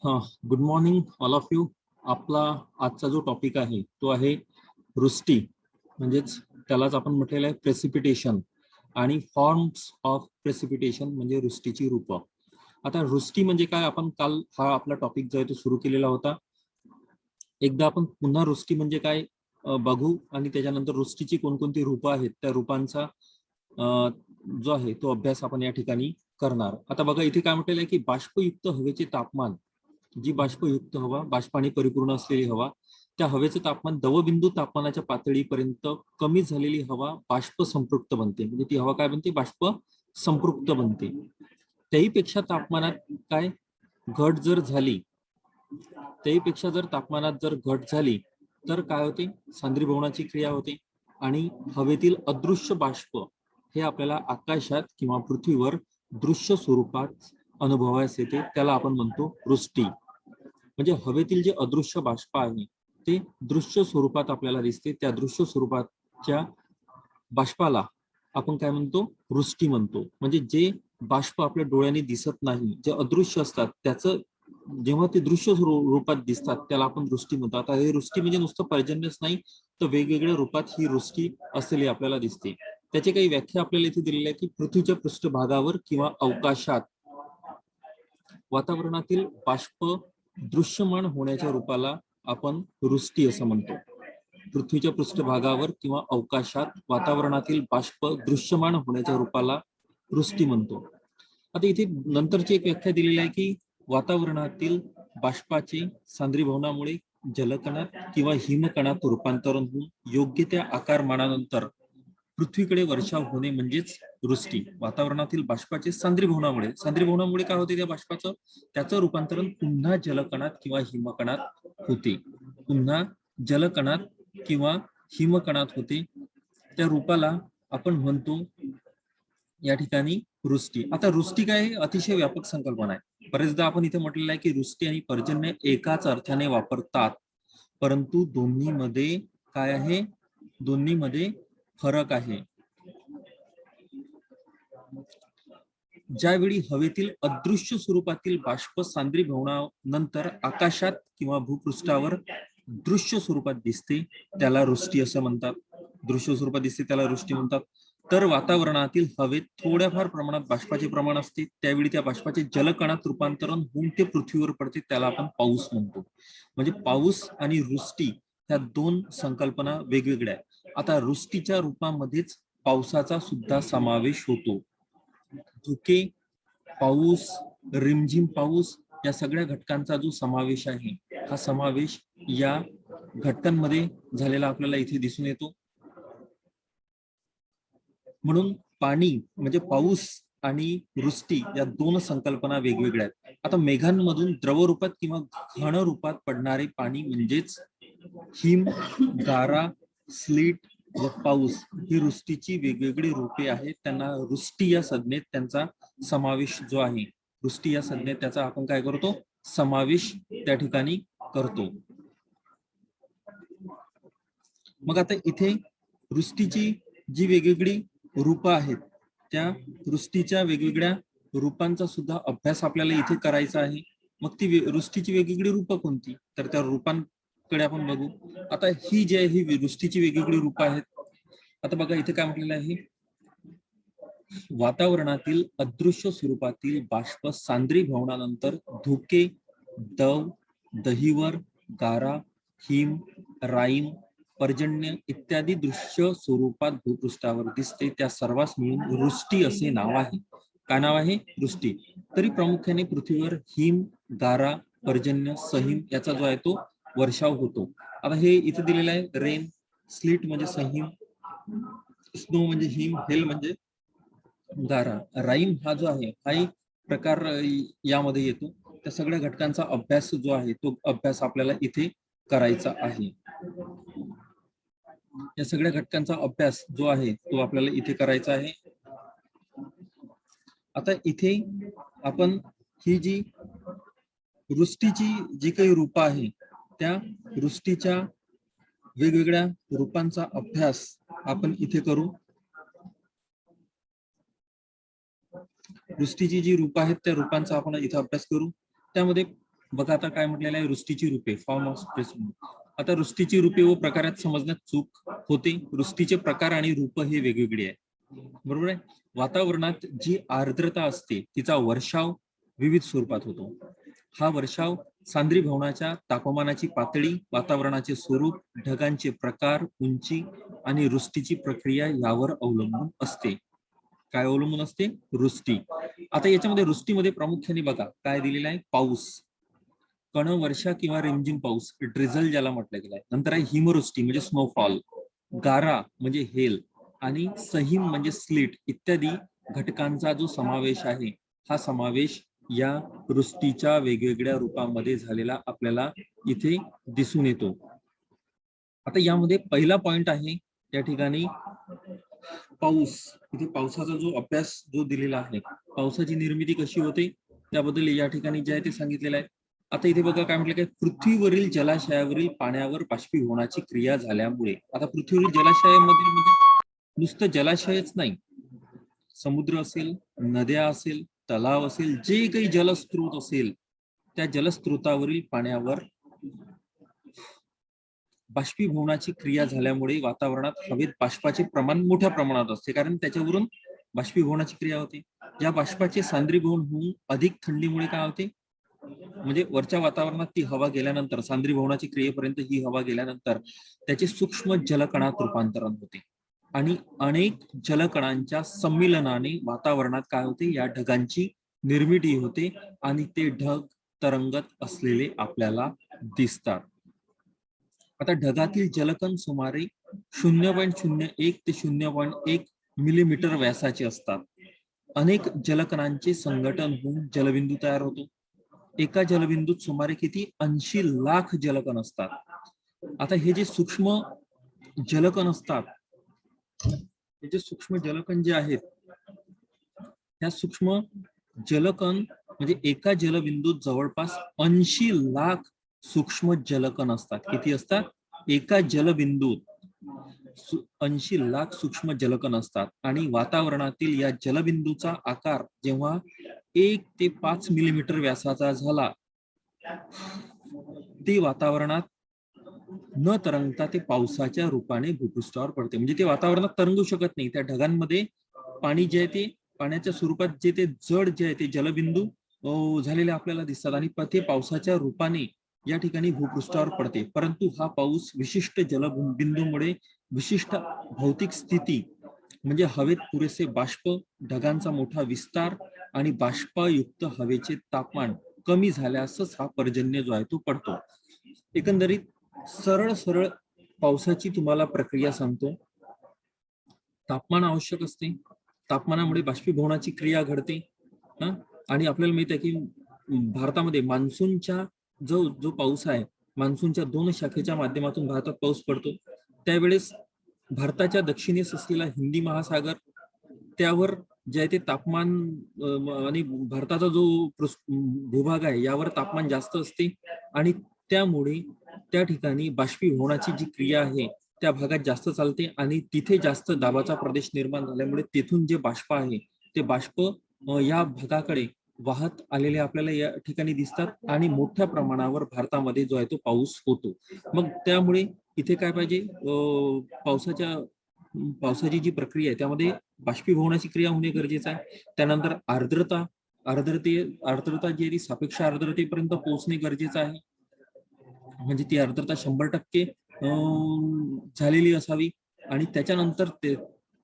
Good morning all of you. आपला आजचा जो टॉपिक आहे तो आहे वृष्टी, म्हणजेच त्यालाच आपण म्हटलेलं आहे प्रेसिपिटेशन आणि फॉर्म्स ऑफ प्रेसिपिटेशन म्हणजे वृष्टीची रूपं. आता वृष्टी म्हणजे काय, आपण काल हा आपला टॉपिक जो आहे तो सुरू केलेला होता. एकदा आपण पुन्हा वृष्टी म्हणजे काय बघू आणि त्याच्यानंतर वृष्टीची कोणकोणती रूपं आहेत त्या रूपांचा जो आहे तो अभ्यास आपण या ठिकाणी करणार. आता बघा इथे काय म्हटलेलं आहे की बाष्पयुक्त हवेचे तापमान, जी बाष्पयुक्त हवा, बाष्पाने परिपूर्ण असलेली हवा, त्या हवेचे तापमान दवबिंदू तापमानाच्या पातळीपर्यंत कमी झालेली हवा बाष्प संपृक्त बनते. म्हणजे ती हवा काय बनते, बाष्प संपृक्त बनते. त्याहीपेक्षा तापमानात काय घट जर झाली, त्याहीपेक्षा जर तापमानात जर घट झाली तर काय होते, सांद्रीभवनाची क्रिया होते आणि हवेतील अदृश्य बाष्प हे आपल्याला आकाशात किंवा पृथ्वीवर दृश्य स्वरूपात अनुभवास येते. त्याला आपण म्हणतो वृष्टी. म्हणजे हवेतील जे अदृश्य बाष्प आहे ते दृश्य स्वरूपात आपल्याला दिसते. त्या दृश्य स्वरूपाच्या बाष्पाला आपण काय म्हणतो, वृष्टी म्हणतो. म्हणजे जे बाष्प आपल्या डोळ्यांनी दिसत नाही, जे अदृश्य असतात, त्याचं जेव्हा ते दृश्य रूपात दिसतात त्याला आपण वृष्टी म्हणतो. आता हे वृष्टी म्हणजे नुसतं पर्जन्यच नाही, तर वेगवेगळ्या रूपात ही वृष्टी असलेली आपल्याला दिसते. त्याची काही व्याख्या आपल्याला इथे दिलेली आहे की पृथ्वीच्या पृष्ठभागावर किंवा अवकाशात वातावरणातील बाष्प दृश्यमान होण्याच्या रूपाला आपण वृष्टी असं म्हणतो. पृथ्वीच्या पृष्ठभागावर किंवा अवकाशात वातावरणातील बाष्प दृश्यमान होण्याच्या रूपाला वृष्टी म्हणतो. आता इथे नंतरची एक व्याख्या दिलेली आहे की वातावरणातील बाष्पाचे सांद्रीभवनामुळे जलकणात किंवा हिमकणात रूपांतरण होऊन योग्य त्या आकारमानानंतर पृथ्वीकडे वर्षाव होणे म्हणजेच वृष्टी. वातावरणातील बाष्पाचे सांद्रीभवनामुळे काय होते, त्या बाष्पाचं त्याचं रूपांतरण पुन्हा जलकणात किंवा हिमकणात होते. पुन्हा जलकणात किंवा हिमकणात होते. त्या रूपाला आपण म्हणतो या ठिकाणी वृष्टी. आता वृष्टी काय अतिशय व्यापक संकल्पना आहे. बरेचदा आपण इथे म्हटलेलं आहे की वृष्टी आणि पर्जन्य एकाच अर्थाने वापरतात, परंतु दोन्हीमध्ये काय आहे, दोन्हीमध्ये फरक आहे. ज्यावेळी हवेतील अदृश्य स्वरूपातील बाष्प सांद्रीभवनानंतर आकाशात किंवा भूपृष्ठावर दृश्य स्वरूपात दिसते त्याला वृष्टी असं म्हणतात. दृश्य स्वरूपात दिसते त्याला वृष्टी म्हणतात. तर वातावरणातील हवेत थोड्याफार प्रमाणात बाष्पाचे प्रमाण असते, त्यावेळी त्या बाष्पाचे जलकणात रूपांतरण होऊन ते पृथ्वीवर पडते, त्याला आपण पाऊस म्हणतो. म्हणजे पाऊस आणि वृष्टी ह्या दोन संकल्पना वेगवेगळ्या आहेत. आता वृष्टीच्या रूपामध्येच पावसाचा सुद्धा समावेश होतो. धुके, पाऊस, रिमझिम पाऊस या सगळ्या घटकांचा जो समावेश आहे, हा समावेश या घटकांमध्ये झालेला आपल्याला इथे दिसून येतो. म्हणून पाणी म्हणजे पाऊस आणि वृष्टी या दोन संकल्पना वेगवेगळ्या आहेत. आता मेघांमधून द्रव रूपात किंवा घन रूपात पडणारे पाणी म्हणजेच हिम, गारा, स्लीट व पाऊस ही वृष्टीची वेगवेगळी रूपे आहेत. त्यांना वृष्टी या संज्ञेत त्यांचा समावेश जो आहे, वृष्टी या संज्ञेत त्याचा आपण काय करतो, समावेश त्या ठिकाणी करतो. मग आता इथे वृष्टीची जी वेगवेगळी रूपं आहेत, त्या वृष्टीच्या वेगवेगळ्या रूपांचा सुद्धा अभ्यास आपल्याला इथे करायचा आहे. मग ती वृष्टीची वेगवेगळी रूपं कोणती, तर त्या रूपांकडे आपण बघू. आता ही जी आहे ही वृष्टीची वेगवेगळी रूपं आहेत. आता बघा इथे काय म्हटलेलं आहे, वातावरणातील अदृश्य स्वरूपातील बाष्प सांद्रीभवनानंतर धुके, दव, दहिवर, गारा, हिम, राईम, पर्जन्य इत्यादी दृश्य स्वरूपात भूपृष्ठावर दिसते, त्या सर्वांस मिळून वृष्टी असे नाव आहे. काय नाव आहे, वृष्टी. तरी प्रामुख्याने पृथ्वीवर हिम, गारा, पर्जन्य, सहिम याचा जो आहे तो वर्षाव होतो. आता हे इथे दिलेलं आहे, रेन, स्लीट म्हणजे सहिम, स्नो म्हणजे हिम, हेल म्हणजे गारा, राईम हा जो आहे हाही प्रकार यामध्ये येतो. त्या सगळ्या घटकांचा अभ्यास जो आहे तो अभ्यास आपल्याला इथे करायचा आहे. या सगळ्या घटकांचा अभ्यास जो आहे तो आपल्याला इथे करायचा आहे. आता इथे आपण ही जी वृष्टीची जी काही रूपं आहे त्या वृष्टीच्या वेगवेगळ्या रूपांचा अभ्यास आपण इथे करू. वृष्टीची जी रूपं आहेत त्या रूपांचा आपण इथे अभ्यास करू. त्यामध्ये बघा आता काय म्हटलेलं आहे, वृष्टीची रूपे, फॉर्म ऑफ प्रेसिपिटेशन. आता वृष्टीची रूपे व प्रकारात समजण्यात चूक होते. वृष्टीचे प्रकार आणि रूप हे वेगवेगळे आहे, बरोबर आहे. वातावरणात जी आर्द्रता असते तिचा वर्षाव विविध स्वरूपात होतो. हा वर्षाव सांद्रीभवनाच्या तापमानाची पातळी, वातावरणाचे स्वरूप, ढगांचे प्रकार, उंची आणि वृष्टीची प्रक्रिया यावर अवलंबून असते. काय अवलंबून असते? वृष्टी. आता याच्यामध्ये वृष्टीमध्ये प्रामुख्याने बघा काय दिलेलं आहे, पाऊस, कण वर्षा किंवा रिमझिम पाऊस, ड्रिझल ज्याला म्हटलं गेलं आहे. नंतर आहे हिमवृष्टी म्हणजे स्नोफॉल, गारा म्हणजे हेल आणि सहिम म्हणजे स्लीट इत्यादी घटकांचा जो समावेश आहे, हा समावेश या वृष्टीच्या वेगवेगळ्या रूपामध्ये झालेला आपल्याला इथे दिसून येतो. आता यामध्ये पहिला पॉइंट आहे या ठिकाणी पाऊस. इथे पावसाचा जो अभ्यास जो दिलेला आहे, पावसाची निर्मिती कशी होते त्याबद्दल या ठिकाणी जे आहे ते सांगितलेलं आहे. आता इथे बघा काय म्हटलं, काय पृथ्वीवरील जलाशयावरील पाण्यावर बाष्पीभवनाची क्रिया झाल्यामुळे. आता पृथ्वीवरील जलाशयामध्ये म्हणजे नुसतं जलाशयच नाही, समुद्र असेल, नद्या असेल, तलाव असेल, जे काही जलस्रोत असेल त्या जलस्रोतावरील पाण्यावर बाष्पीभवनाची क्रिया झाल्यामुळे वातावरणात हवेत बाष्पाचे प्रमाण मोठ्या प्रमाणात असते, कारण त्याच्यावरून बाष्पीभवनाची क्रिया होते. या बाष्पाचे सांद्रीभवन होऊन अधिक थंडीमुळे काय होते, म्हणजे वरच्या वातावरणात ती हवा गेल्यानंतर, सांद्रीभवनाची क्रियेपर्यंत ही हवा गेल्यानंतर त्याचे सूक्ष्म जलकणात रूपांतरण होते आणि अनेक जलकणांच्या संमिलनाने वातावरणात काय होते, या ढगांची निर्मिती होते आणि ते ढग तरंगत असलेले आपल्याला दिसतात. आता ढगातील जलकण सुमारे 0.01 ते 0.1 मिलीमीटर व्यासाचे असतात. अनेक जलकणांचे संघटन होऊन जलबिंदू तयार होतो. एका जलबिंदूत सुमारे किती 80 लाख जलकण असतात. आता हे जे सूक्ष्म जलकण असतात, हे जे सूक्ष्म जलकण जे आहेत, त्या सूक्ष्म जलकण म्हणजे एका जलबिंदूत जवळपास 80 लाख सूक्ष्म जलकण असतात. किती असतात? एका जलबिंदूत 80 लाख सूक्ष्म जलकण असतात आणि वातावरणातील या जलबिंदूचा आकार जेव्हा 1 ते 5 मिलीमीटर व्यासाचा झाला, ते वातावरणात न तरंगता ते पावसाच्या रूपाने भूपृष्ठावर पडते. म्हणजे ते वातावरणात तरंगू शकत नाही. त्या ढगांमध्ये पाणी जे आहे ते पाण्याच्या स्वरूपात जे ते जड जे आहे ते जलबिंदू झालेले आपल्याला दिसतात आणि ते पावसाच्या रूपाने या ठिकाणी भूपृष्ठावर पडते. परंतु हा पाऊस विशिष्ट जलबिंदूमुळे विशिष्ट भौतिक स्थिती म्हणजे हवेत पुरेसे बाष्प, ढगांचा मोठा विस्तार आणि बाष्पयुक्त हवेचे तापमान कमी झाल्यासच हा पर्जन्य जो आहे तो पडतो. एकंदरीत सरळ सरळ पावसाची तुम्हाला प्रक्रिया सांगतो. तापमान आवश्यक असते, तापमानामुळे बाष्पीभवनाची क्रिया घडते. आणि आपल्याला माहित आहे की भारतामध्ये मान्सूनच्या जो पाऊस आहे, मान्सूनच्या 2 शाखेच्या माध्यमातून भारतात पाऊस पडतो. त्यावेळेस भारताच्या दक्षिणेस असलेला हिंदी महासागर, त्यावर जे आहे ते तापमान आणि भारताचा जो भूभाग आहे यावर तापमान जास्त असते आणि त्यामुळे त्या ठिकाणी बाष्पीभवनाची जी क्रिया आहे त्या भागात जास्त चालते आणि तिथे जास्त दाबाचा प्रदेश निर्माण झाल्यामुळे तेथून जे बाष्प आहे ते बाष्प या भागाकडे वाहत आलेले आपल्याला या ठिकाणी दिसतात आणि मोठ्या प्रमाणावर भारतामध्ये जो आहे तो पाऊस होतो. मग त्यामुळे इथे काय पाहिजे, पावसाची जी प्रक्रिया आहे त्यामध्ये बाष्पीभवनाची क्रिया होणे गरजेचं आहे. त्यानंतर आर्द्रता जी आहे ती सापेक्ष आर्द्रतेपर्यंत पोहोचणे गरजेचं आहे. म्हणजे ती आर्द्रता 100% झालेली असावी आणि त्याच्यानंतर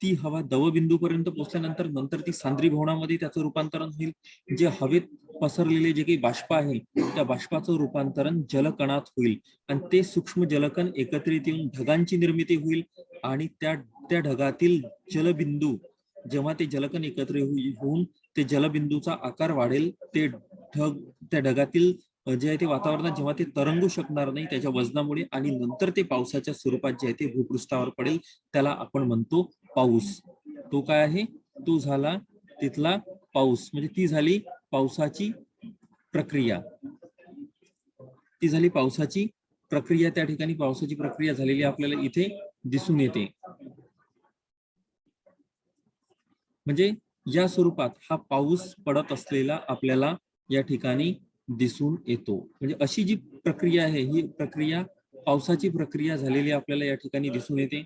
ती हवा दवबिंदूपर्यंत पोहोचल्यानंतर नंतर ती सांद्रीभवनामध्ये त्याचं रूपांतरण होईल. जे हवेत पसरलेले जे काही बाष्प आहे त्या बाष्पाचं रूपांतरण जलकणात होईल आणि ते सूक्ष्म जलकण एकत्रित येऊन ढगांची निर्मिती होईल आणि त्या ढगातील जलबिंदू जेव्हा ते जलकण एकत्र होऊन ते जलबिंदूचा आकार वाढेल, ते त्या ढगातील जे आहे ते वातावरणात जेव्हा ते तरंगू शकणार नाही त्याच्या वजनामुळे आणि नंतर ते पावसाच्या स्वरूपात जे आहे ते भूपृष्ठावर पडेल, त्याला आपण म्हणतो पाऊस. तो काय आहे? तो झाला तिथला पाऊस. म्हणजे ती झाली पावसाची प्रक्रिया. ती झाली पावसाची प्रक्रिया. त्या ठिकाणी पावसाची प्रक्रिया झालेली आपल्याला इथे दिसून येते. म्हणजे या स्वरूपात हा पाऊस पडत असलेला आपल्याला या ठिकाणी दिसून येतो. म्हणजे अशी जी प्रक्रिया आहे ही प्रक्रिया पावसाची प्रक्रिया झालेली आपल्याला या ठिकाणी दिसून येते.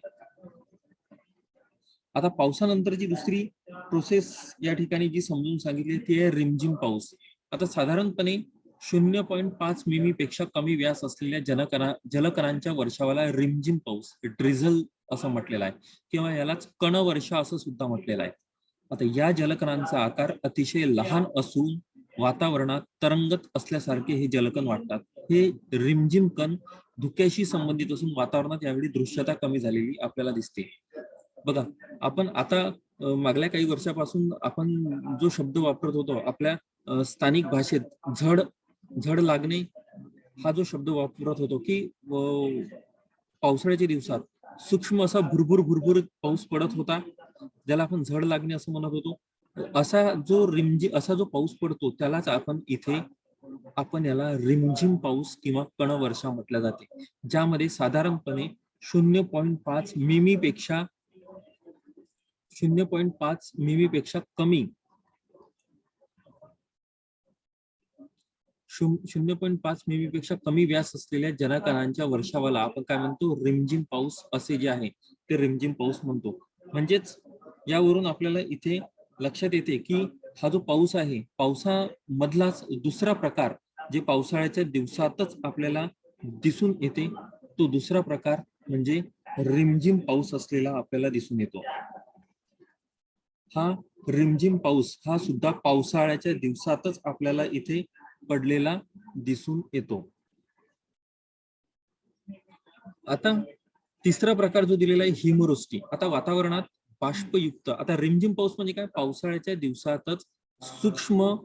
आता पावसानंतरची दुसरी प्रोसेस या ठिकाणी जी समजून सांगितली ती आहे रिमझिम पाऊस. आता साधारणपणे 0.5 मिमी पेक्षा कमी व्यास असलेल्या जलकणांच्या वर्षावाला रिमझिम पाऊस, ड्रिझल असं म्हटलेलं आहे, किंवा यालाच कणवर्षा असं सुद्धा म्हटलेलं आहे. आता या जलकणांचा आकार अतिशय लहान असून वातावरणात तरंगत असल्यासारखे हे जलकण वाटतात. हे रिमझिम कण धुक्याशी संबंधित असून वातावरणात यावेळी दृश्यता कमी झालेली आपल्याला दिसते. बघा, आपण आता मागल्या काही वर्षापासून आपण जो शब्द वापरत होतो आपल्या स्थानिक भाषेत, झड झड लागणे हा जो शब्द वापरत होतो की पावसाळ्याच्या दिवसात सूक्ष्म असा भुरभुर भुरभुर पाऊस पडत होता, ज्याला आपण झड लागणे असं म्हणत होतो. असा जो पाऊस पडतो त्यालाच आपण याला रिमझिम पाऊस किंवा कणवर्षा म्हटलं जाते, ज्यामध्ये साधारणपणे 0.5 मिमी पेक्षा 0.5 मिमी पेक्षा कमी 0.5 मिमी पेक्षा कमी व्यास असलेल्या जलकणांच्या वर्षावाला आपण काय म्हणतो, रिमझिम पाऊस असे जे आहे ते रिमझिम पाऊस म्हणतो. म्हणजेच यावरून आपल्याला इथे लक्षात येते की हा जो पाऊस आहे पावसामधलाच दुसरा प्रकार जे पावसाळ्याच्या दिवसातच आपल्याला दिसून येते, तो दुसरा प्रकार म्हणजे रिमझिम पाऊस असलेला आपल्याला दिसून येतो. हा रिमझिम पाऊस हा सुद्धा पावसाळ्याच्या दिवसातच आपल्याला इथे पडलेला दिसून येतो. आता तिसरा प्रकार जो दिलेला आहे हिमवृष्टी. आता वातावरणात बाष्पयुक्त, आता रिमझिम पाऊस म्हणजे काय, पावसाळ्याच्या दिवसातच सूक्ष्म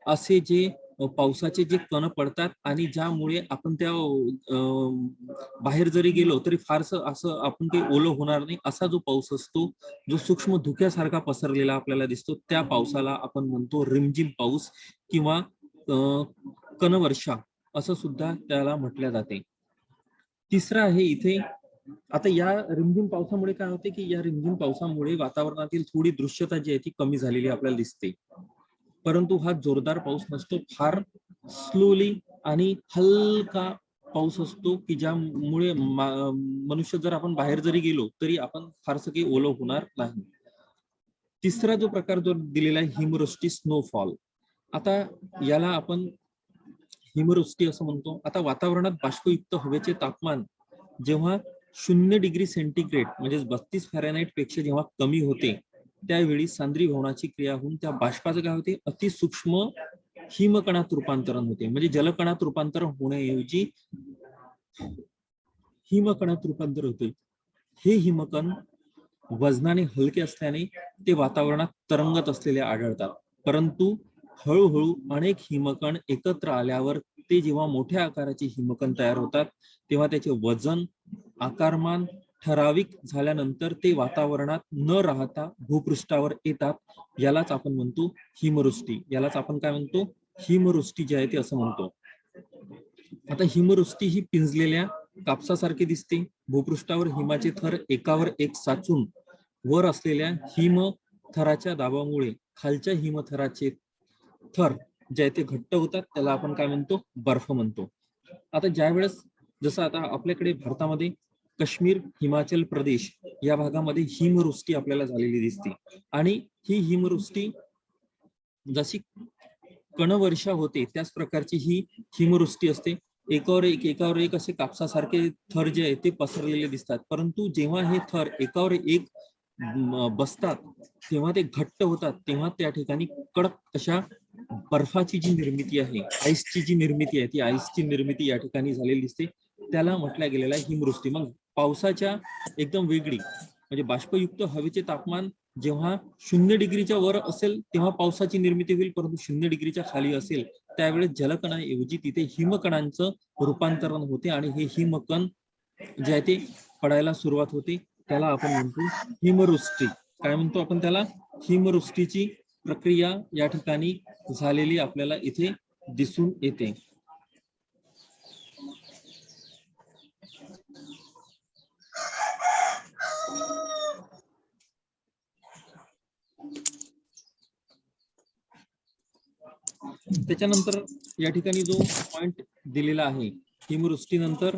असे जे पावसाचे जे कण पडतात आणि ज्यामुळे आपण त्या बाहेर जरी गेलो तरी फारसं असं आपण काही ओलं होणार नाही असा जो पाऊस असतो, जो सूक्ष्म धुक्यासारखा पसरलेला आपल्याला दिसतो, त्या पावसाला आपण म्हणतो रिमझिम पाऊस किंवा कणवर्षा असं सुद्धा त्याला म्हटल्या जाते. तिसरं आहे इथे, आता या रिमझिम पावसामुळे काय होते की या रिमझिम पावसामुळे वातावरणातील थोडी दृश्यता जी आहे ती कमी झालेली आपल्याला दिसते. परंतु हा जोरदार पाऊस नसतो, फार स्लोली आणि हलका पाऊस असतो की ज्यामुळे मनुष्य जर आपण बाहेर जरी गेलो तरी आपण फारसं काही ओलं होणार नाही. तिसरा जो प्रकार जो दिलेला आहे हिमवृष्टी, स्नोफॉल. आता याला आपण हिमवृष्टी असं म्हणतो. आता वातावरणात बाष्पयुक्त हवेचे तापमान जेव्हा 0 डिग्री सेंटीग्रेड म्हणजे 32 फॅरेनहाइट पेक्षा जेव्हा कमी होते, त्यावेळी सांद्रीभवनाची क्रिया होऊन त्या बाष्पाचं काय होते, अतिसूक्ष्म हिमकणात रूपांतरण होते. म्हणजे जलकणात रूपांतर होण्याऐवजी हिमकणात रूपांतर होते. हे हिमकण वजनाने हलके असल्याने ते वातावरणात तरंगत असलेले आढळतात. परंतु हळूहळू अनेक हिमकण एकत्र आल्यावर ते जेव्हा मोठ्या आकाराचे हिमकण तयार होतात तेव्हा त्याचे वजन, आकारमान ठराविक झाल्यानंतर ते वातावरणात न राहता भूपृष्ठावर येतात. यालाच आपण म्हणतो हिमवृष्टी. यालाच आपण काय म्हणतो, हिमवृष्टी जी आहे ती असं म्हणतो. आता हिमवृष्टी ही पिंजलेल्या कापसासारखी दिसते. भूपृष्ठावर हिमाचे थर एकावर एक साचून वर असलेल्या हिमथराच्या दाबामुळे खालच्या हिमथराचे थर जे आहे ते घट्ट होतात, त्याला आपण काय म्हणतो, बर्फ म्हणतो. आता ज्यावेळेस जसं आता आपल्याकडे भारतामध्ये काश्मीर, हिमाचल प्रदेश या भागामध्ये हिमवृष्टी आपल्याला झालेली दिसते आणि ही हिमवृष्टी जशी कणवर्षा होते त्याच प्रकारची ही हिमवृष्टी असते. एकावर एक असे कापसासारखे थर जे आहे ते पसरलेले दिसतात. परंतु जेव्हा हे थर एकावर एक बसतात तेव्हा ते घट्ट होतात, तेव्हा त्या ठिकाणी कडक अशा बर्फाची जी निर्मिती आहे, आईसची जी निर्मिती आहे, ती आईसची निर्मिती या ठिकाणी झालेली दिसते. त्याला म्हटलं गेलेलं आहे हिमवृष्टी. मग पावसाच्या एकदम वेगळी म्हणजे बाष्पयुक्त हवेचे तापमान जेव्हा 0 डिग्रीच्या वर असेल तेव्हा पावसाची निर्मिती होईल, परंतु 0 डिग्रीच्या खाली असेल त्यावेळेस जलकणाऐवजी तिथे हिमकणांचं रूपांतरण होते आणि हे हिमकण जे आहे ते पडायला सुरुवात होते. त्याला आपण म्हणतो हिमवृष्टी. काय म्हणतो आपण त्याला, हिमवृष्टीची प्रक्रिया या ठिकाणी झालेली आपल्याला इथे दिसून येते. त्याच्यानंतर या ठिकाणी जो पॉइंट दिलेला आहे हिमवृष्टीनंतर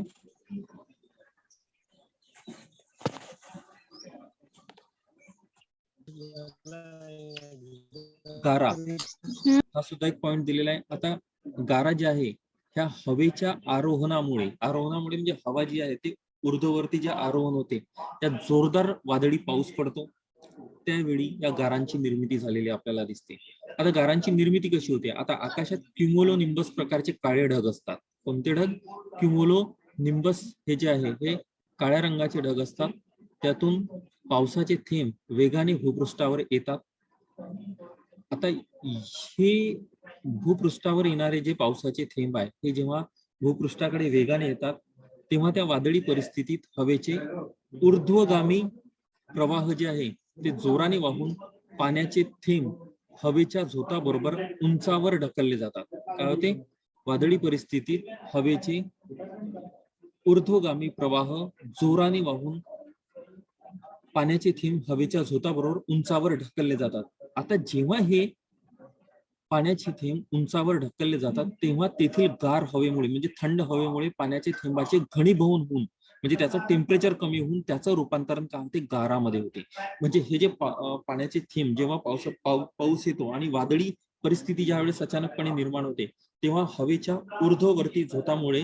गारा हा सुद्धा एक पॉइंट दिलेला आहे. आता गारा जे आहे ह्या हवेच्या आरोहणामुळे म्हणजे हवा जी आहे ते ऊर्ध्ववरती जे आरोहण होते त्या जोरदार वादळी पाऊस पडतो, त्यावेळी या गारांची निर्मिती झालेली आपल्याला दिसते. आता गारांची निर्मिती कशी होते? आता आकाशात क्युमुलो निंबस प्रकारचे काळे ढग असतात. कोणते ढग? क्युमुलो निंबस हे जे आहे हे काळ्या रंगाचे ढग असतात. त्यातून पावसाचे थेंब वेगाने भूपृष्ठावर येतात. आता हे भूपृष्ठावर येणारे जे पावसाचे थेंब आहे हे जेव्हा भूपृष्ठाकडे वेगाने येतात तेव्हा त्या वादळी परिस्थितीत हवेचे ऊर्ध्वगामी प्रवाह जे आहे ते जोराने वाहून पाण्याचे थेंब हवेच्या झोताबरोबर उंचावर ढकलले जातात. काय होते? वादळी परिस्थितीत हवेचे ऊर्ध्वगामी प्रवाह जोराने वाहून पाण्याचे थेंब हवेच्या झोताबरोबर उंचावर ढकलले जातात. आता जेव्हा हे पाण्याचे थेंब उंचावर ढकलले जातात तेव्हा तेथील गार हवेमुळे म्हणजे थंड हवेमुळे पाण्याचे थेंबाचे घनीभवन होऊन म्हणजे त्याचं टेम्परेचर कमी होऊन त्याचं रूपांतरण काय होते? गारामध्ये होते. म्हणजे हे जे पाण्याचे थेंब जेव्हा पाऊस येतो आणि वादळी परिस्थिती ज्यावेळेस अचानकपणे निर्माण होते तेव्हा हवेच्या ऊर्ध्ववर्ती झोतामुळे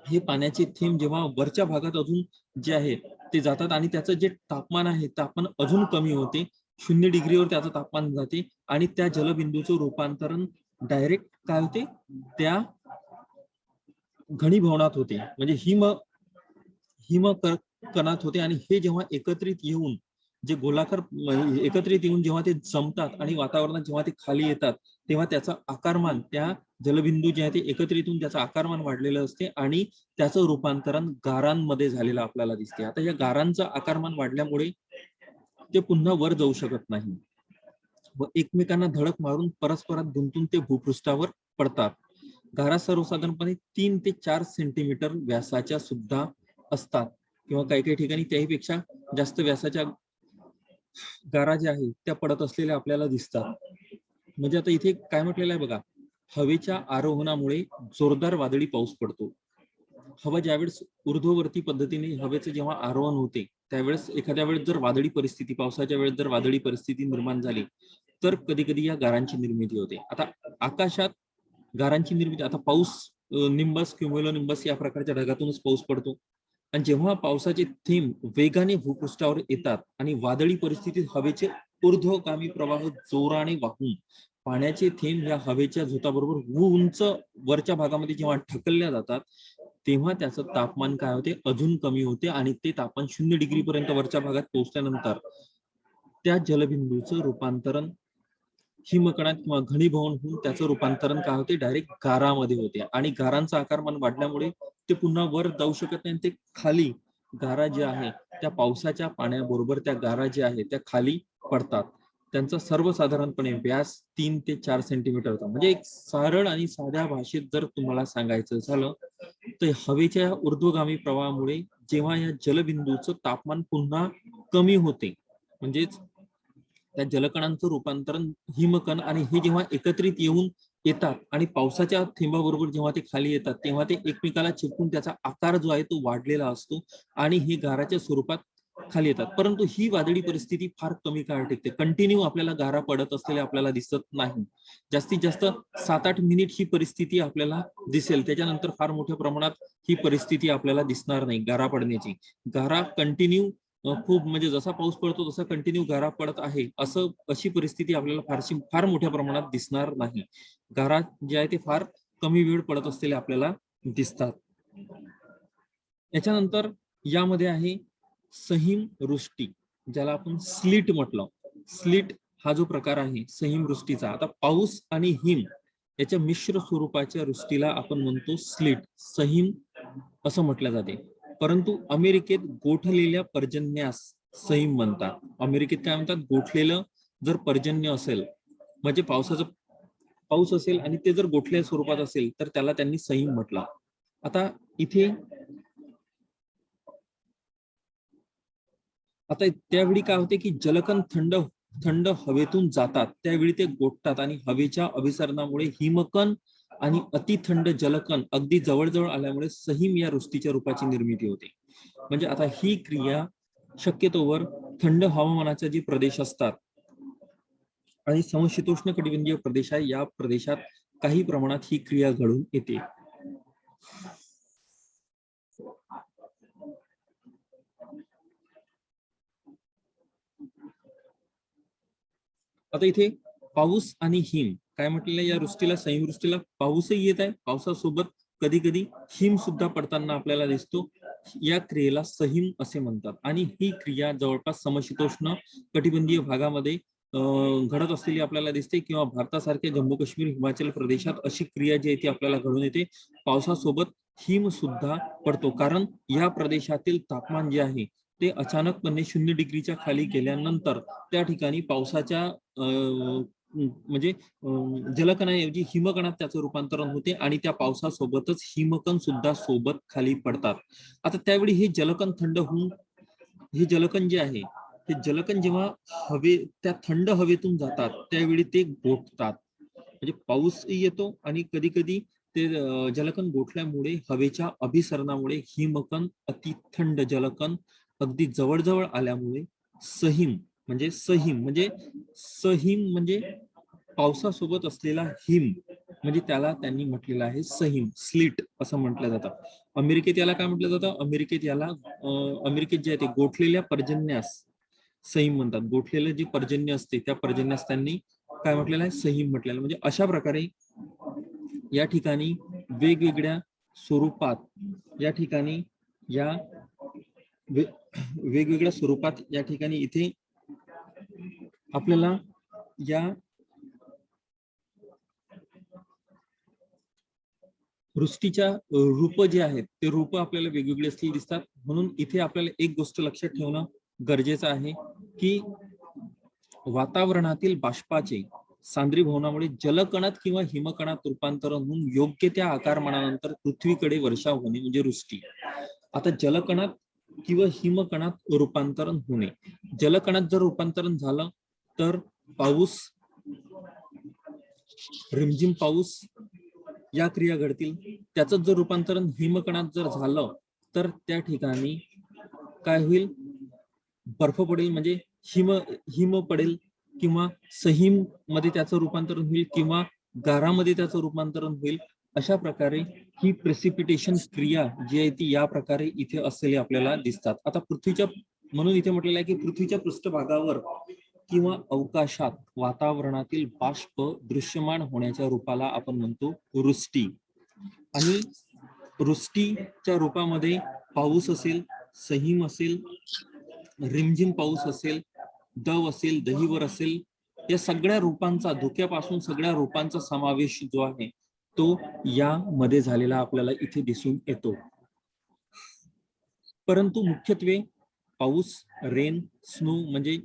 हे पाण्याचे थेंब जेव्हा वरच्या भागात अजून जे आहे ते जातात आणि त्याचं जे तापमान आहे तापमान अजून कमी होते. 0 डिग्रीवर त्याचं तापमान जाते आणि त्या जलबिंदूचं रूपांतरण डायरेक्ट काय होते? त्या घनीभवनात होते म्हणजे हिमकणात होते. आणि हे जेव्हा एकत्रित येऊन जे गोलाकार एकत्रित येऊन जेव्हा ते जमतात आणि वातावरणात जेव्हा ते खाली येतात तेव्हा त्याचा आकारमान त्या जलबिंदू जे आहे ते एकत्रित होऊन त्याचं आकारमान वाढलेलं असते आणि त्याचं रूपांतरण गारांमध्ये झालेलं आपल्याला दिसते. आता या गारांचं आकारमान वाढल्यामुळे ते पुन्हा वर जाऊ शकत नाही व एकमेकांना धडक मारून परस्परात गुंतून ते भूपृष्ठावर पडतात. गारा सर्वसाधारणपणे 3 ते 4 सेंटीमीटर व्यासाच्या सुद्धा असतात किंवा काही काही ठिकाणी त्याहीपेक्षा जास्त व्यासाच्या गारा ज्या आहेत त्या पडत असलेल्या आपल्याला दिसतात. म्हणजे आता इथे काय म्हटलेलं आहे बघा, हवेच्या आरोहणामुळे जोरदार वादळी पाऊस पडतो. हवा ज्यावेळेस ऊर्ध्ववर्ती पद्धतीने हवेचं जेव्हा आरोहण होते त्यावेळेस एखाद्या वेळेस जर वादळी परिस्थिती पावसाच्या वेळेस जर वादळी परिस्थिती निर्माण झाली तर कधी कधी या गारांची निर्मिती होते. आता आकाशात गारांची निर्मिती, आता पाऊस निंबस क्युम्युलो निंबस या प्रकारच्या ढगातूनच पाऊस पडतो आणि जेव्हा पावसाचे थेंब वेगाने भूपृष्ठावर येतात आणि वादळी परिस्थितीत हवेचे ऊर्ध्वगामी प्रवाह जोराने वाहून पाण्याचे थेंब या हवेच्या झोताबरोबर उंच वरच्या भागामध्ये जेव्हा ढकलल्या जातात तेव्हा त्याचं तापमान काय होते? अजून कमी होते आणि ते तापमान 0 डिग्री पर्यंत वरच्या भागात पोहोचल्यानंतर त्या जलबिंदूचं रूपांतरण हिमकणात किंवा घनीभवन होऊन त्याचं रूपांतरण काय होते? डायरेक्ट गारामध्ये होते आणि गारांचं आकारमान वाढल्यामुळे ते पुन्हा वर जाऊ शकत नाही. ते खाली गारा ज्या आहे त्या पावसाच्या पाण्याबरोबर त्या गारा ज्या आहेत त्या खाली पडतात. त्यांचा सर्वसाधारणपणे व्यास 3 ते 4 सेंटीमीटर होता. म्हणजे एक सरळ आणि साध्या भाषेत जर तुम्हाला सांगायचं झालं तर हवेच्या ऊर्ध्वगामी प्रवाहामुळे जेव्हा या जलबिंदूचं तापमान पुन्हा कमी होते म्हणजेच त्या जलकणांचं रूपांतरण हिमकण आणि हे जेव्हा एकत्रित येतात आणि पावसाच्या थेंबाबरोबर जेव्हा ते खाली येतात तेव्हा ते एकमेकाला चिपकून त्याचा आकार जो आहे तो वाढलेला असतो आणि हे गाराच्या स्वरूपात खाली येतात. परंतु ही वादळी परिस्थिती फार कमी काळ टिकते. कंटिन्यू आपल्याला गारा पडत असलेल्या आपल्याला दिसत नाही. जास्तीत जास्त 7-8 मिनिट ही परिस्थिती आपल्याला दिसेल. त्याच्यानंतर फार मोठ्या प्रमाणात ही परिस्थिती आपल्याला दिसणार नाही गारा पडण्याची. गारा कंटिन्यू खूप म्हणजे जसा पाऊस पडतो तसा कंटिन्यू गारा पडत आहे अशी परिस्थिती आपल्याला फार मोठ्या प्रमाणात दिसणार नाही. गारा जे आहे ते फार कमी वेळ पडत असलेले आपल्याला दिसतात. याच्यानंतर यामध्ये आहे सहिमवृष्टी, ज्याला आपण स्लिट म्हटलं. स्लिट हा जो प्रकार आहे सहिमवृष्टीचा, आता पाऊस आणि हिम याच्या मिश्र स्वरूपाच्या वृष्टीला आपण म्हणतो स्लिट, सहिम असं म्हटलं जाते. परंतु अमेरिकेत गोठलेल्या पर्जन्यास सहिम म्हणतात. अमेरिकेत काय म्हणतात? गोठलेलं जर पर्जन्य असेल म्हणजे पाऊस असेल आणि ते जर गोठल्या स्वरूपात असेल तर त्याला त्यांनी सहिम म्हटलं. आता इथे त्यावेळी काय होते की जलकण थंड थंड हवेतून जातात त्यावेळी ते गोठतात आणि हवेच्या अभिसरणामुळे हिमकण आणि अतिथंड जलकण अगदी जवळजवळ आल्यामुळे सहिम या वृष्टीच्या रूपाची निर्मिती होते. म्हणजे आता ही क्रिया शक्यतोवर थंड हवामानाचे जे प्रदेश असतात आणि समशीतोष्ण कटिबंधीय प्रदेश आहे या प्रदेशात काही प्रमाणात ही क्रिया घडून येते. आता इथे पाऊस आणि हिम काय म्हटलेलं या वृष्टीला सहिमवृष्टीला पाऊसही येत आहे, पावसासोबत कधी कधी हिम सुद्धा पडताना आपल्याला दिसतो. या क्रियेला सहिम असे म्हणतात आणि ही क्रिया जवळपास समशीतोष्ण कटिबंधीय भागामध्ये घडत असलेली आपल्याला दिसते किंवा भारतासारख्या जम्मू काश्मीर हिमाचल प्रदेशात अशी क्रिया जी आहे ती आपल्याला घडून येते. पावसासोबत हिम सुद्धा पडतो कारण या प्रदेशातील तापमान जे आहे ते अचानकपणे 0 डिग्रीच्या खाली गेल्यानंतर त्या ठिकाणी पावसाच्या म्हणजे जलकणाऐवजी हिमकणात त्याचं रूपांतरण होते आणि त्या पावसासोबतच हिमकण सुद्धा सोबत खाली पडतात. आता त्यावेळी हे जलकण थंड होऊन हे जलकण जे आहे हे जलकण जेव्हा त्या थंड हवेतून जातात त्यावेळी ते गोठतात. म्हणजे पाऊस येतो आणि कधी कधी ते जलकण गोठल्यामुळे हवेच्या अभिसरणामुळे हिमकण अतिथंड जलकण अगदी जवळजवळ आल्यामुळे सहिम म्हणजे पावसासोबत असलेला हिम म्हणजे त्याला त्यांनी म्हटलेलं आहे सहिम स्लीट असं म्हटलं जातं. अमेरिकेत याला काय म्हटलं जातं, अमेरिकेत जे आहे ते गोठलेल्या पर्जन्यास सहिम म्हणतात. गोठलेलं जे पर्जन्य असते त्या पर्जन्यास त्यांनी काय म्हटलेलं आहे सहिम म्हटलेलं. म्हणजे अशा प्रकारे या ठिकाणी वेगवेगळ्या स्वरूपात या ठिकाणी या वेगवेगळ्या स्वरूपात या ठिकाणी इथे आपल्याला या वृष्टीच्या रूप जे आहेत ते रूप आपल्याला वेगवेगळे असलेली दिसतात. म्हणून इथे आपल्याला एक गोष्ट लक्षात ठेवणं गरजेचं आहे की वातावरणातील बाष्पाचे सांद्रीभवनामुळे जलकणात किंवा हिमकणात रूपांतरण होऊन योग्य त्या आकारमानानंतर पृथ्वीकडे वर्षाव होणे म्हणजे वृष्टी. आता जलकणात किंवा हिमकणात रूपांतरण होणे, जलकणात जर रूपांतरण झालं तर पाऊस, रिमझिम पाऊस या क्रिया घडतील. त्याचं जर रूपांतरण हिमकणात जर झालं तर त्या ठिकाणी काय होईल, बर्फ पडेल म्हणजे हिम पडेल किंवा सहिम मध्ये त्याचं रूपांतरण होईल किंवा गारामध्ये त्याचं रूपांतरण होईल. अशा प्रकारे ही प्रेसिपिटेशन क्रिया जी आहे ती या प्रकारे इथे असलेली आपल्याला दिसतात. आता पृथ्वीच्या म्हणून इथे म्हटलेलं आहे की पृथ्वीच्या पृष्ठभागावर किंवा अवकाशात वातावरणातील बाष्प दृश्यमान होण्याच्या रूपाला आपण म्हणतो वृष्टी. आणि वृष्टीच्या रूपामध्ये पाऊस असेल, सहिम असेल, रिमझिम पाऊस असेल, दव असेल, दहीवर असेल, या सगळ्या रूपांचा धुक्यापासून सगळ्या रूपांचा समावेश जो आहे तो यामध्ये झालेला आपल्याला इथे दिसून येतो. परंतु मुख्यत्वे पाऊस, रेन, स्नो म्हणजे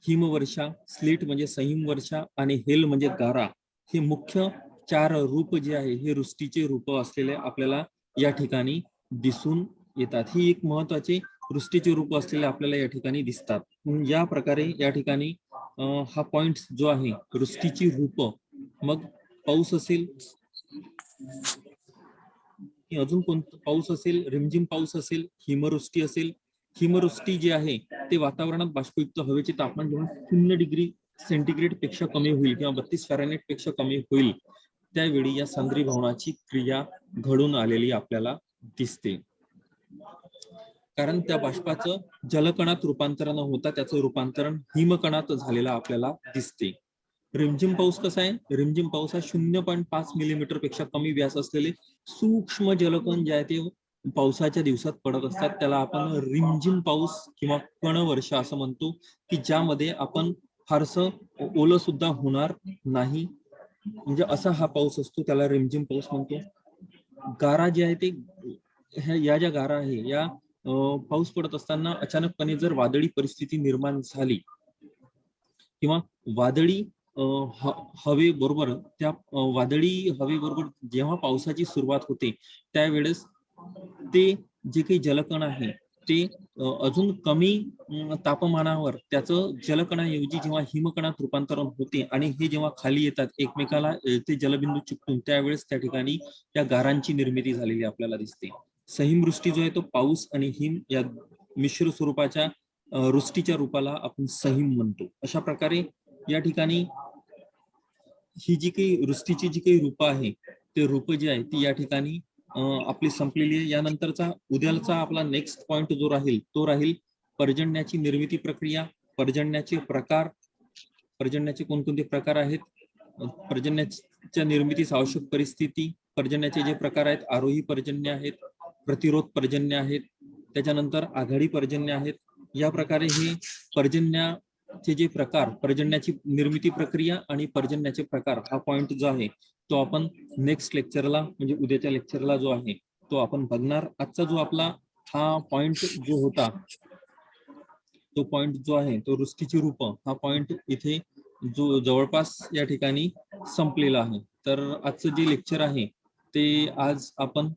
हिमवर्षा, स्लीट म्हणजे सहिम वर्षा आणि हेल म्हणजे गारा, हे मुख्य 4 रूप जे आहे हे वृष्टीचे रूप असलेले आपल्याला या ठिकाणी दिसून येतात. ही एक महत्वाची वृष्टीचे रूप असलेले आपल्याला या ठिकाणी दिसतात. या प्रकारे या ठिकाणी हा पॉइंट जो आहे वृष्टीची रूप, मग पाऊस असेल, अजून कोणतं पाऊस असेल, रिमझिम पाऊस असेल, हिमवृष्टी असेल. हिमवृष्टी जी आहे ते वातावरणात बाष्पयुक्त हवेचे तापमान जेव्हा 0 डिग्री सेंटीग्रेड पेक्षा कमी होईल किंवा 32 फॅरेनहाइट पेक्षा कमी होईल त्यावेळी या सांद्रीभवनाची क्रिया घडून आलेली आपल्याला दिसते. कारण त्या बाष्पाचं जलकणात रूपांतरण होता त्याचं रूपांतरण हिमकणात झालेलं आपल्याला दिसते. रिमझिम पाऊस कसा आहे, रिमझिम पाऊस हा 0.5 मिलीमीटर पेक्षा कमी व्यास असलेले सूक्ष्म जलकण जे आहे ते पावसाच्या दिवसात पडत असतात. त्याला आपण रिमझिम पाऊस किंवा कणवर्षा असं म्हणतो की ज्यामध्ये आपण फारसं ओलं सुद्धा होणार नाही, म्हणजे असा हा पाऊस असतो, त्याला रिमझिम पाऊस म्हणतो. गारा जे आहे ते या ज्या गारा आहे या पाऊस पडत असताना अचानकपणे जर वादळी परिस्थिती निर्माण झाली किंवा वादळी हवेबरोबर त्या वादळी हवेबरोबर जेव्हा पावसाची सुरुवात होते त्यावेळेस ते जे काही जलकण आहे ते अजून कमी तापमानावर त्याचं जलकणाऐवजी जेव्हा हिमकणात रूपांतरण होते आणि हे जेव्हा खाली येतात एकमेकाला ते जलबिंदू चिकटून त्यावेळेस त्या ठिकाणी त्या गारांची निर्मिती झालेली आपल्याला दिसते. सहिमवृष्टी जो आहे तो पाऊस आणि हिम या मिश्र स्वरूपाच्या वृष्टीच्या रूपाला आपण सहिम म्हणतो. अशा प्रकारे या ठिकाणी ही जी काही वृष्टीची जी काही रूपं आहे ते रूपं जी आहे ती या ठिकाणी आपली संपलेली आहे. यानंतरचा उद्याचा आपला नेक्स्ट पॉइंट जो राहील तो राहील पर्जन्याची निर्मिती प्रक्रिया, पर्जन्याचे प्रकार, पर्जन्याचे कोणकोणते प्रकार आहेत, पर्जन्याच्या निर्मितीस आवश्यक परिस्थिती, पर्जन्याचे जे प्रकार आहेत आरोही पर्जन्य आहेत, प्रतिरोध पर्जन्य आहेत, त्याच्यानंतर आघाडी पर्जन्य आहेत. या प्रकारे हे पर्जन्याचे जे प्रकार, पर्जन्याची निर्मिती प्रक्रिया आणि पर्जन्याचे प्रकार हा पॉइंट जो आहे तो आपण नेक्स्ट लेक्चरला म्हणजे उद्याच्या लेक्चरला जो आहे तो आपण बघणार. आजचा जो आपला हा पॉइंट जो होता तो पॉइंट जो आहे तो वृष्टीची रूपं हा पॉइंट इथे जो जवळपास या ठिकाणी संपलेला आहे. तर आजचं जे लेक्चर आहे ते आज आपण